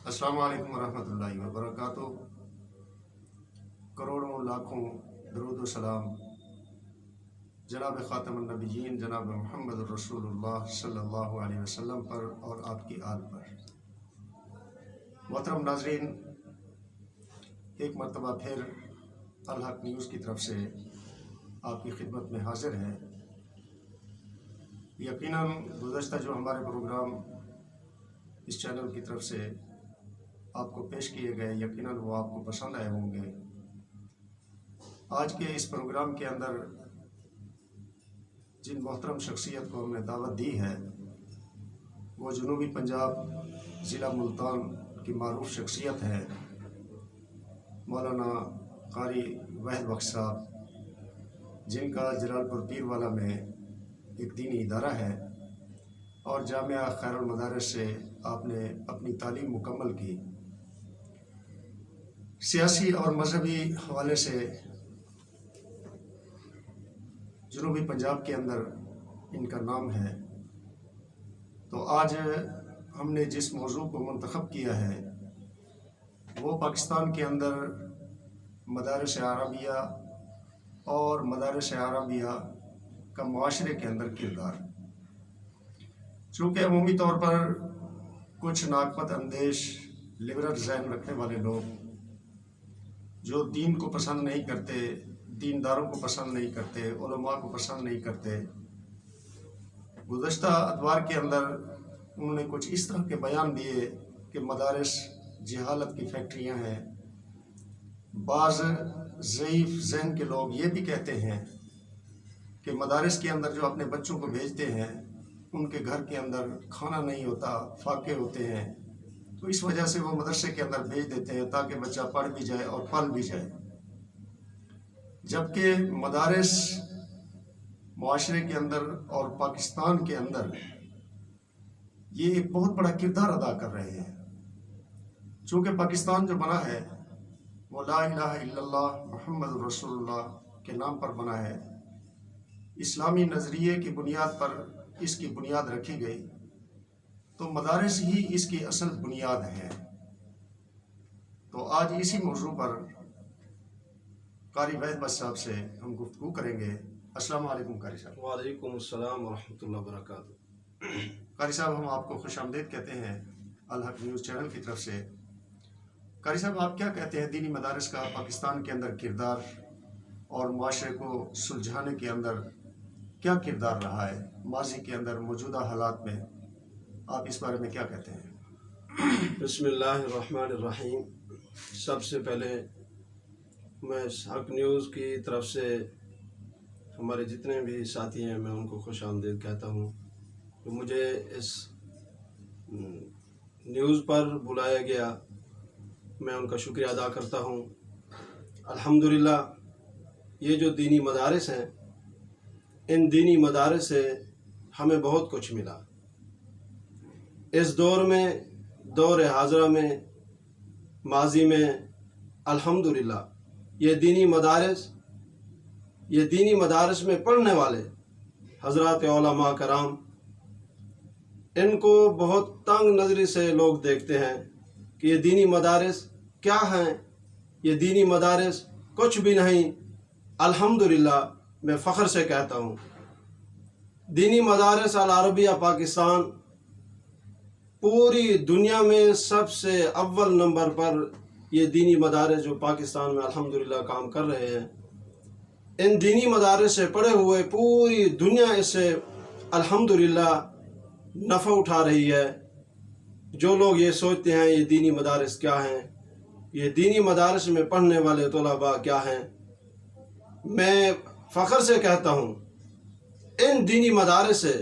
السلام علیکم ورحمۃ اللہ وبرکاتہ۔ کروڑوں لاکھوں درود و سلام جناب خاتم النبیین جناب محمد الرسول اللہ صلی اللہ علیہ وسلم پر اور آپ کی آل پر۔ محترم ناظرین، ایک مرتبہ پھر الحق نیوز کی طرف سے آپ کی خدمت میں حاضر ہے۔ یقیناً گزشتہ جو ہمارے پروگرام اس چینل کی طرف سے آپ کو پیش کیے گئے، یقیناً وہ آپ کو پسند آئے ہوں گے۔ آج کے اس پروگرام کے اندر جن محترم شخصیت کو ہم نے دعوت دی ہے وہ جنوبی پنجاب ضلع ملتان کی معروف شخصیت ہے مولانا قاری وحید بخش صاحب، جن کا جلال پور پیر والا میں ایک دینی ادارہ ہے اور جامعہ خیر المدارس سے آپ نے اپنی تعلیم مکمل کی۔ سیاسی اور مذہبی حوالے سے جنوبی پنجاب کے اندر ان کا نام ہے۔ تو آج ہم نے جس موضوع کو منتخب کیا ہے وہ پاکستان کے اندر مدارس عربیہ اور مدارس عربیہ کا معاشرے کے اندر کردار۔ چونکہ عمومی طور پر کچھ ناقبت اندیش لبرل ذہن رکھنے والے لوگ جو دین کو پسند نہیں کرتے، دینداروں کو پسند نہیں کرتے، علماء کو پسند نہیں کرتے، گزشتہ ادوار کے اندر انہوں نے کچھ اس طرح کے بیان دیے کہ مدارس جہالت کی فیکٹریاں ہیں۔ بعض ضعیف ذہن کے لوگ یہ بھی کہتے ہیں کہ مدارس کے اندر جو اپنے بچوں کو بھیجتے ہیں ان کے گھر کے اندر کھانا نہیں ہوتا، فاقے ہوتے ہیں، تو اس وجہ سے وہ مدرسے کے اندر بھیج دیتے ہیں تاکہ بچہ پڑھ بھی جائے اور پل بھی جائے۔ جبکہ مدارس معاشرے کے اندر اور پاکستان کے اندر یہ ایک بہت بڑا کردار ادا کر رہے ہیں۔ چونکہ پاکستان جو بنا ہے وہ لا الہ الا اللہ محمد رسول اللہ کے نام پر بنا ہے، اسلامی نظریے کی بنیاد پر اس کی بنیاد رکھی گئی، تو مدارس ہی اس کی اصل بنیاد ہے۔ تو آج اسی موضوع پر قاری وحید بخش صاحب سے ہم گفتگو کریں گے۔ السلام علیکم قاری صاحب۔ وعلیکم السلام ورحمۃ اللہ وبرکاتہ۔ قاری صاحب، ہم آپ کو خوش آمدید کہتے ہیں الحق نیوز چینل کی طرف سے۔ قاری صاحب، آپ کیا کہتے ہیں دینی مدارس کا پاکستان کے اندر کردار اور معاشرے کو سلجھانے کے اندر کیا کردار رہا ہے ماضی کے اندر، موجودہ حالات میں؟ آپ اس بارے میں کیا کہتے ہیں؟ بسم اللہ الرحمن الرحیم۔ سب سے پہلے میں حق نیوز کی طرف سے ہمارے جتنے بھی ساتھی ہیں میں ان کو خوش آمدید کہتا ہوں کہ مجھے اس نیوز پر بلایا گیا، میں ان کا شکریہ ادا کرتا ہوں۔ الحمدللہ یہ جو دینی مدارس ہیں، ان دینی مدارس سے ہمیں بہت کچھ ملا۔ اس دور میں، دور حاضرہ میں، ماضی میں الحمدللہ یہ دینی مدارس میں پڑھنے والے حضرات علماء کرام، ان کو بہت تنگ نظری سے لوگ دیکھتے ہیں کہ یہ دینی مدارس کیا ہیں، یہ دینی مدارس کچھ بھی نہیں۔ الحمدللہ میں فخر سے کہتا ہوں دینی مدارس العربیہ پاکستان پوری دنیا میں سب سے اول نمبر پر یہ دینی مدارس جو پاکستان میں الحمدللہ کام کر رہے ہیں، ان دینی مدارس سے پڑھے ہوئے پوری دنیا اس سے الحمدللہ نفع اٹھا رہی ہے۔ جو لوگ یہ سوچتے ہیں یہ دینی مدارس کیا ہیں، یہ دینی مدارس میں پڑھنے والے طلباء کیا ہیں، میں فخر سے کہتا ہوں ان دینی مدارس سے،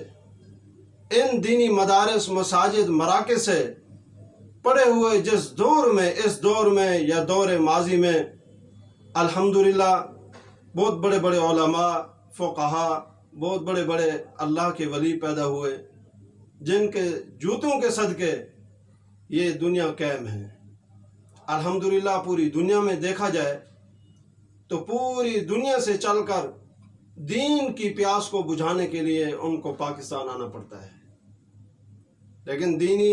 ان دینی مدارس مساجد مراکز سے پڑھے ہوئے جس دور میں، اس دور میں یا دور ماضی میں الحمدللہ بہت بڑے بڑے علماء، فقہا، بہت بڑے بڑے اللہ کے ولی پیدا ہوئے جن کے جوتوں کے صدقے یہ دنیا قائم ہے۔ الحمدللہ پوری دنیا میں دیکھا جائے تو پوری دنیا سے چل کر دین کی پیاس کو بجھانے کے لیے ان کو پاکستان آنا پڑتا ہے، لیکن دینی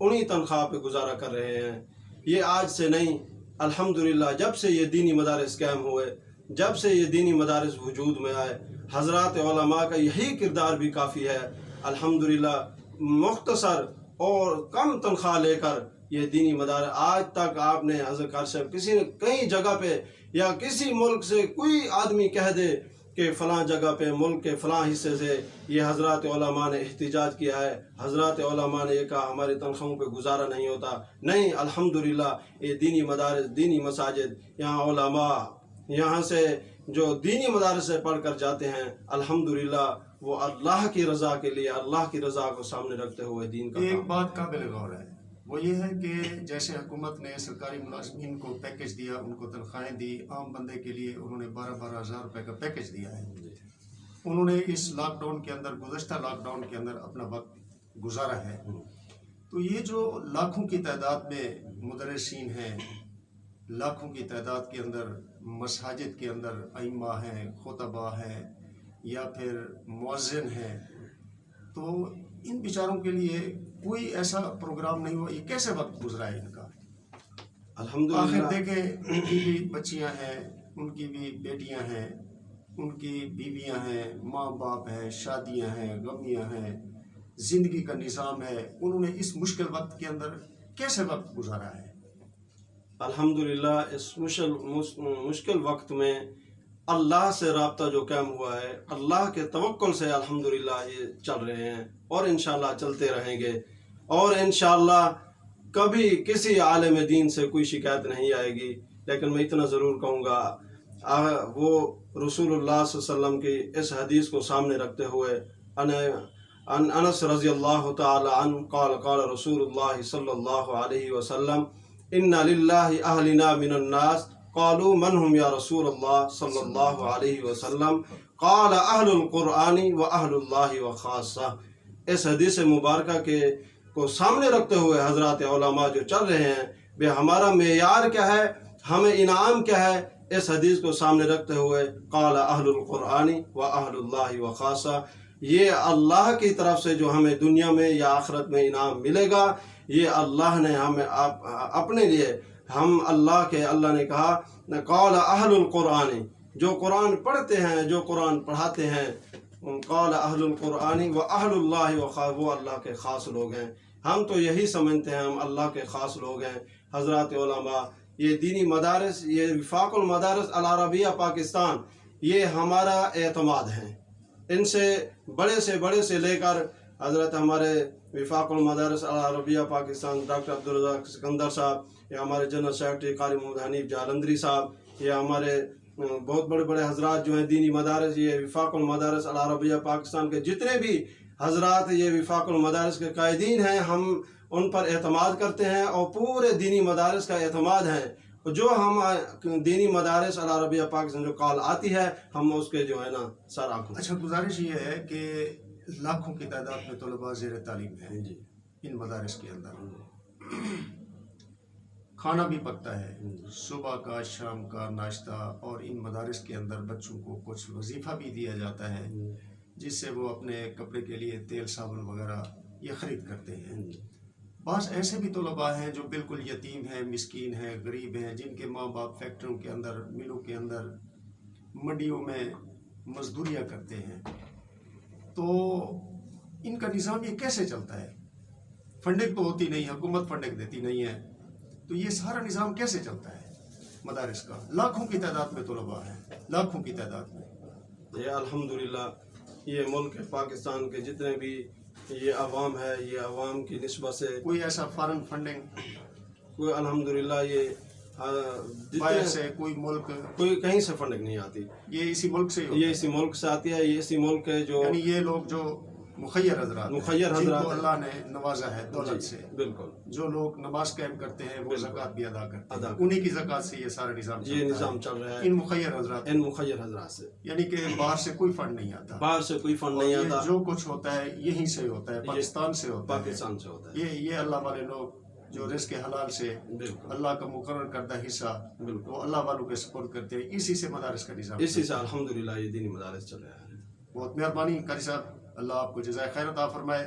انہی تنخواہ پہ گزارا کر رہے ہیں. یہ آج سے نہیں، الحمدللہ جب سے یہ دینی مدارس قائم ہوئے، جب سے یہ دینی مدارس وجود میں آئے، حضرات علماء کا یہی کردار بھی کافی ہے. الحمدللہ مختصر اور کم تنخواہ لے کر یہ دینی مدارس آج تک آپ نے حضرت قاری صاحب کسی نے کہیں جگہ پہ یا کسی ملک سے کوئی آدمی کہہ دے کہ فلاں جگہ پہ ملک کے فلاں حصے سے یہ حضرات علماء نے احتجاج کیا ہے، حضرات علماء نے یہ کہا ہماری تنخواہوں پہ گزارا نہیں ہوتا. نہیں، الحمدللہ یہ دینی مدارس، دینی مساجد، یہاں علماء یہاں سے جو دینی مدارس سے پڑھ کر جاتے ہیں، الحمدللہ وہ اللہ کی رضا کے لیے، اللہ کی رضا کو سامنے رکھتے ہوئے دین کا ایک بات قابل غور ہے، وہ یہ ہے کہ جیسے حکومت نے سرکاری ملازمین کو پیکج دیا، ان کو تنخواہیں دی، عام بندے کے لیے انہوں نے 12-12 ہزار روپے کا پیکج دیا ہے. انہوں نے اس لاک ڈاؤن کے اندر، گزشتہ لاک ڈاؤن کے اندر اپنا وقت گزارا ہے. تو یہ جو لاکھوں کی تعداد میں مدرسین ہیں، لاکھوں کی تعداد کے اندر مساجد کے اندر ائمہ ہیں، خطباء ہیں یا پھر مؤذن ہیں، تو ان بیچاروں کے لیے کوئی ایسا پروگرام نہیں ہوا. یہ کیسے وقت گزرا ہے ان کا؟ الحمدللہ آخر دیکھیں، ان کی بھی بچیاں ہیں، ان کی بھی بیٹیاں ہیں، ان کی بیویاں ہیں، ماں باپ ہیں، شادیاں ہیں، غمیاں ہیں، زندگی کا نظام ہے. انہوں نے اس مشکل وقت کے اندر کیسے وقت گزارا ہے؟ الحمدللہ اس مشکل وقت میں اللہ سے رابطہ جو قائم ہوا ہے، اللہ کے توکل سے الحمدللہ یہ چل رہے ہیں اور انشاءاللہ چلتے رہیں گے. اور انشاءاللہ کبھی کسی عالم دین سے کوئی شکایت نہیں آئے گی. لیکن میں اتنا ضرور کہوں گا، وہ رسول اللہ صلی اللہ علیہ وسلم کی اس حدیث کو سامنے رکھتے ہوئے، انس رضی اللہ تعالی عنہ قال قال رسول اللہ صلی اللہ علیہ وسلم ان للہ اہلنا من الناس قالوا من هم یا رسول اللہ صلی اللہ علیہ وسلم قال اہل القرآن و اہل اللہ و خاصہ. اس حدیث مبارکہ کو سامنے رکھتے ہوئے حضرات علماء جو چل رہے ہیں، بے ہمارا معیار کیا ہے، ہمیں انعام کیا ہے، اس حدیث کو سامنے رکھتے ہوئے قال اہل القرآن و اہل اللہ و خاصہ، یہ اللہ کی طرف سے جو ہمیں دنیا میں یا آخرت میں انعام ملے گا، یہ اللہ نے ہمیں اپنے لیے، ہم اللہ نے کہا قال اہل القرآن، جو قرآن پڑھتے ہیں، جو قرآن پڑھاتے ہیں، قال اہل القرآن و اہل اللہ و خاص، وہ اللہ کے خاص لوگ ہیں. ہم تو یہی سمجھتے ہیں ہم اللہ کے خاص لوگ ہیں. حضرات علماء، یہ دینی مدارس، یہ وفاق المدارس العربیہ پاکستان، یہ ہمارا اعتماد ہے. ان سے بڑے سے لے کر حضرت ہمارے وفاق المدارس العربیہ پاکستان ڈاکٹر عبدالرزاق سکندر صاحب، یا ہمارے جنرل سیکرٹری قاری محمد حنیف جالندری صاحب، یا ہمارے بہت بڑے حضرات جو ہیں دینی مدارس، یہ وفاق المدارس العربیہ پاکستان کے جتنے بھی حضرات یہ وفاق المدارس کے قائدین ہیں، ہم ان پر اعتماد کرتے ہیں اور پورے دینی مدارس کا اعتماد ہے. جو ہم دینی مدارس العربیہ پاکستان جو کال آتی ہے، ہم اس کے جو ہے نا سر آنکھوں. اچھا، گزارش یہ ہے کہ لاکھوں کی تعداد میں طلباء زیر تعلیم ہیں جی، ان مدارس کے اندر. کھانا بھی پکتا ہے، صبح کا، شام کا ناشتہ، اور ان مدارس کے اندر بچوں کو کچھ وظیفہ بھی دیا جاتا ہے جس سے وہ اپنے کپڑے کے لیے تیل صابن وغیرہ یہ خرید کرتے ہیں. بعض ایسے بھی طلباء ہیں جو بالکل یتیم ہیں، مسکین ہیں، غریب ہیں، جن کے ماں باپ فیکٹریوں کے اندر، ملوں کے اندر، منڈیوں میں مزدوریاں کرتے ہیں. تو ان کا نظام یہ کیسے چلتا ہے؟ فنڈنگ تو ہوتی نہیں، حکومت فنڈنگ دیتی نہیں ہے، تو یہ سارا نظام کیسے چلتا ہے مدارس کا؟ لاکھوں کی تعداد میں طلباء ہیں، لاکھوں کی تعداد میں. یہ الحمدللہ یہ ملک پاکستان کے جتنے بھی یہ عوام ہے، یہ عوام کی نسبت سے کوئی ایسا فارن فنڈنگ کوئی الحمدللہ یہ باہر سے کوئی ملک، کوئی کہیں سے فنڈنگ نہیں آتی، یہ اسی ملک سے یہ اسی ملک سے آتی ہے. یہ اسی ملک کے جو یعنی یہ لوگ جو مخیر حضرات جن کو اللہ نے نوازا ہے دولت سے، بالکل، جو لوگ نماز قائم کرتے ہیں، وہ زکوٰۃ بھی ادا کرتے ہیں، انہی کی زکوٰۃ سے یہ سارا نظام چل رہا ہے ان مخیر حضرات، ان مخیر حضرات سے. یعنی کہ باہر سے کوئی فنڈ نہیں آتا، باہر سے کوئی فنڈ نہیں آتا، جو کچھ ہوتا ہے یہیں سے ہوتا ہے، پاکستان سے ہوتا ہے، پاکستان سے ہوتا ہے. یہ اللہ والے لوگ جو رزق حلال سے بالکل، اللہ کا مقرر کردہ حصہ وہ اللہ والوں کے سپورٹ کرتے ہیں، اسی سے مدارس کا نظام، اسی سے الحمدللہ یہ دینی مدارس چل رہا ہے. بہت مہربانی قاری صاحب، اللہ آپ کو جزائے خیر عطا فرمائے.